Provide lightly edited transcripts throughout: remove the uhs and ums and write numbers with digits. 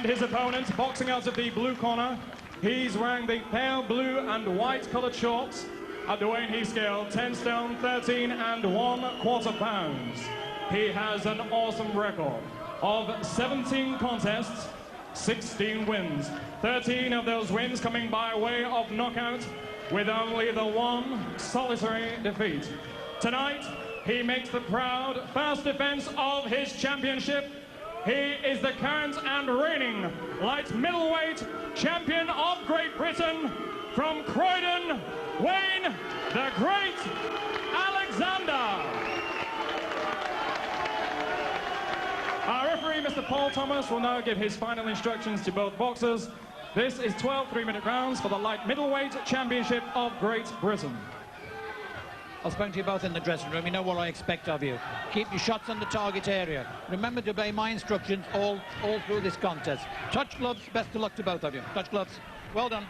And his opponent, boxing out of the blue corner, he's wearing the pale blue and white coloured shorts. At the weighing he scale, 10 stone, 13 1/4 pounds. He has an awesome record of 17 contests, 16 wins. 13 of those wins coming by way of knockout, with only the one solitary defeat. Tonight, he makes the proud first defense of his championship. He is the current and reigning light middleweight champion of Great Britain from Croydon, Wayne the Great Alexander. Our referee, Mr. Paul Thomas, will now give his final instructions to both boxers. This is 12 3-minute rounds for the light middleweight championship of Great Britain. I've spoken to you both in the dressing room. You know what I expect of you. Keep your shots on the target area. Remember to obey my instructions all through this contest. Touch gloves, best of luck to both of you. Touch gloves. Well done.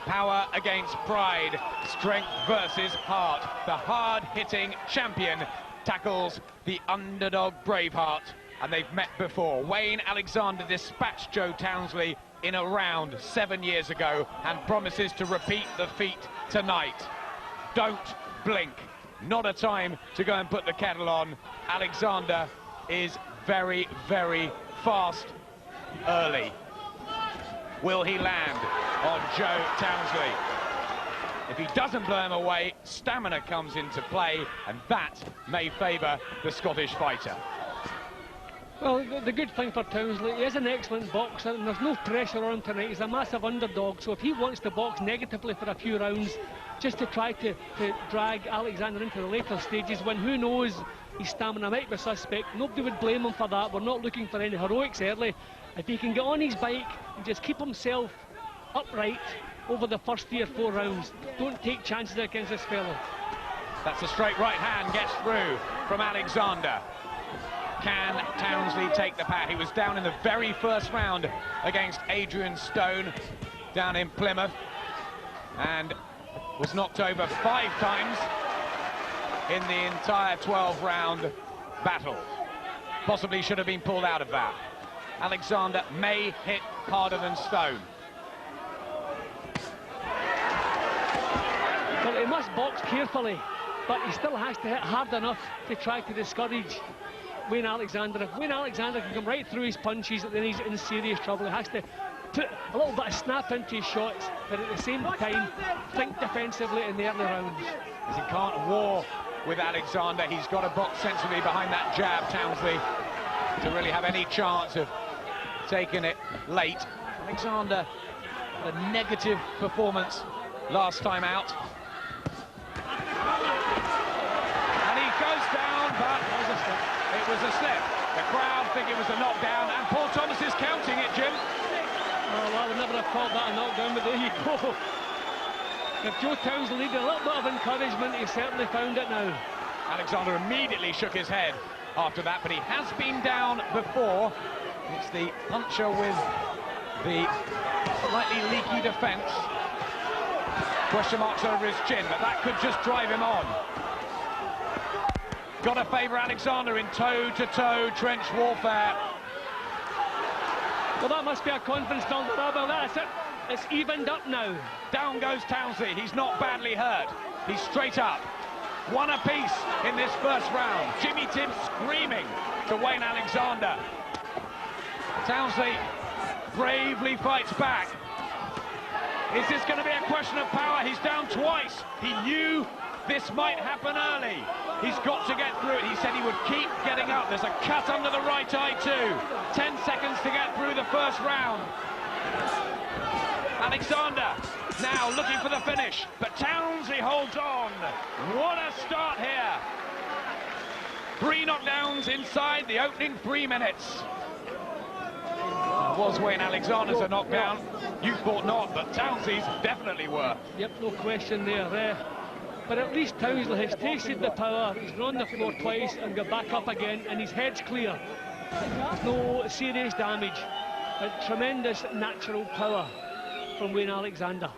Power against pride, strength versus heart. The hard-hitting champion tackles the underdog Braveheart, and they've met before. Wayne Alexander dispatched Joe Townsley in a round 7 years ago and promises to repeat the feat tonight. Don't blink. Not a time to go and put the kettle on. Alexander is very, very fast early. Will he land on Joe Townsley? If he doesn't blow him away, stamina comes into play, and that may favour the Scottish fighter. Well, the good thing for Townsley, he is an excellent boxer and there's no pressure on him tonight. He's a massive underdog, so if he wants to box negatively for a few rounds, just to try to drag Alexander into the later stages, when who knows, his stamina might be suspect. Nobody would blame him for that. We're not looking for any heroics early. If he can get on his bike and just keep himself upright over the first 3 or 4 rounds, don't take chances against this fellow. That's a straight right hand, gets through from Alexander. Can Townsley take the pat? He was down in the very first round against Adrian Stone down in Plymouth and was knocked over 5 times in the entire 12-round battle. Possibly should have been pulled out of that. Alexander may hit harder than Stone. Well, he must box carefully, but he still has to hit hard enough to try to discourage Wayne Alexander. If Wayne Alexander can come right through his punches, then he's in serious trouble. He has to put a little bit of snap into his shots, but at the same time, think defensively in the early rounds. As he can't war with Alexander, he's got to box sensibly behind that jab, Townsley, to really have any chance of taking it late. Alexander had a negative performance last time out. And he goes down, but it was a slip. The crowd think it was a knockdown, and Paul Thomas is counting it, Jim. Well, I would never have called that a knockdown, but there you go. If Joe Townsley needed a little bit of encouragement, he certainly found it now. Alexander immediately shook his head after that, but he has been down before. It's the puncher with the slightly leaky defence. Question marks over his chin, but that could just drive him on. Got to favour Alexander in toe-to-toe trench warfare. Well, that must be a confidence builder. Well, that's it. It's evened up now. Down goes Townsley. He's not badly hurt. He's straight up. One apiece in this first round. Jimmy Tibbs screaming to Wayne Alexander. Townsley bravely fights back. Is this going to be a question of power? He's down twice. He knew this might happen early. He's got to get through it. He said he would keep getting up. There's a cut under the right eye too. 10 seconds to get through the first round. Alexander now looking for the finish, but Townsley holds on. What a start here. 3 knockdowns inside the opening 3 minutes. Was Wayne Alexander's a knockdown? You thought not, but Townsley's definitely were. Yep, no question there. But at least Townsley has tasted the power. He's run the floor twice and got back up again, and his head's clear. No serious damage, but tremendous natural power from Wayne Alexander.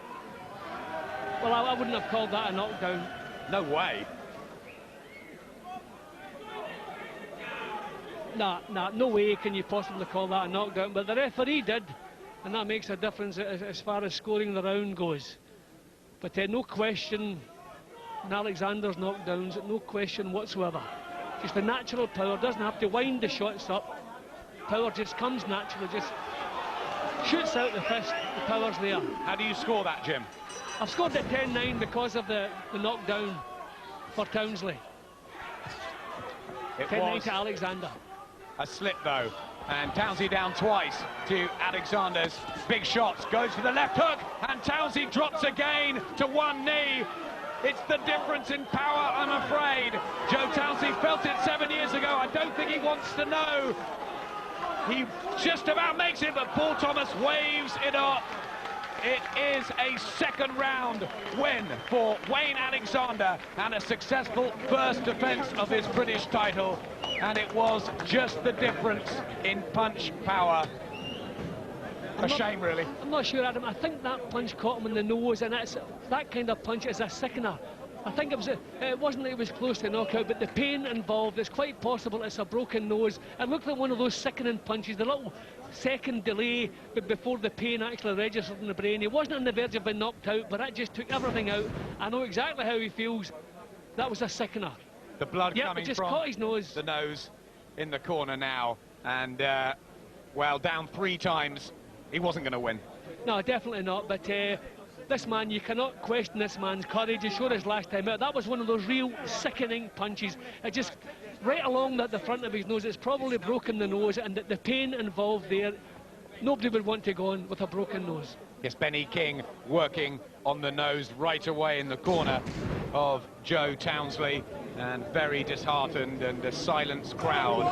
Well, I wouldn't have called that a knockdown. No way. Nah, no way can you possibly call that a knockdown, but the referee did, and that makes a difference as far as scoring the round goes. But no question, in Alexander's knockdowns, no question whatsoever. Just the natural power, doesn't have to wind the shots up. Power just comes naturally, just shoots out the fist, the power's there. How do you score that, Jim? I've scored at 10-9 because of the knockdown for Townsley. It 10-9 was to Alexander. a slip, though. And Townsley down twice to Alexander's big shots. Goes for the left hook, and Townsley drops again to one knee. It's the difference in power, I'm afraid. Joe Townsley felt it 7 years ago. I don't think he wants to know. He just about makes it, but Paul Thomas waves it up. It is a second round win for Wayne Alexander and a successful first defence of his British title. And it was just the difference in punch power. A shame, really. I'm not sure, Adam. I think that punch caught him in the nose, and that kind of punch is a sickener. I think it wasn't that it was close to knockout, but the pain involved, it's quite possible it's a broken nose. It looked like one of those sickening punches, the little second delay before the pain actually registered in the brain. He wasn't on the verge of being knocked out, but that just took everything out. I know exactly how he feels. That was a sickener. The blood coming just from caught his nose. The nose in the corner now. And, well, down 3 times, he wasn't going to win. No, definitely not, but this man, you cannot question this man's courage. He showed us last time out. That was one of those real sickening punches. It just, right along the front of his nose, it's probably broken the nose, and the pain involved there, nobody would want to go on with a broken nose. Yes, Benny King working on the nose right away in the corner of Joe Townsley, and very disheartened and a silenced crowd.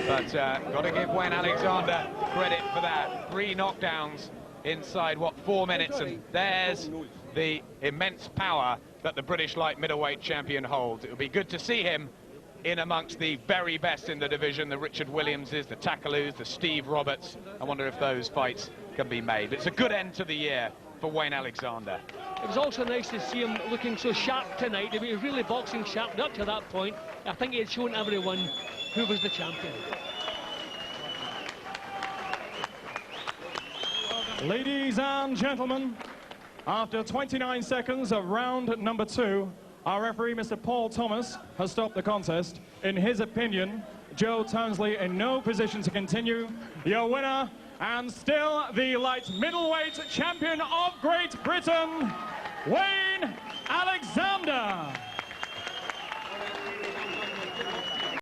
But got to give Wayne Alexander credit for that. 3 knockdowns inside, what, 4 minutes, and there's the immense power that the British light middleweight champion holds. It would be good to see him in amongst the very best in the division, the Richard Williamses, the Takalus, the Steve Roberts. I wonder if those fights can be made. But it's a good end to the year for Wayne Alexander. It was also nice to see him looking so sharp tonight. He was really boxing sharp up to that point. I think he had shown everyone who was the champion. Ladies and gentlemen, after 29 seconds of round number 2, our referee, Mr. Paul Thomas, has stopped the contest. In his opinion, Joe Townsley in no position to continue. Your winner, and still the light middleweight champion of Great Britain, Wayne Alexander.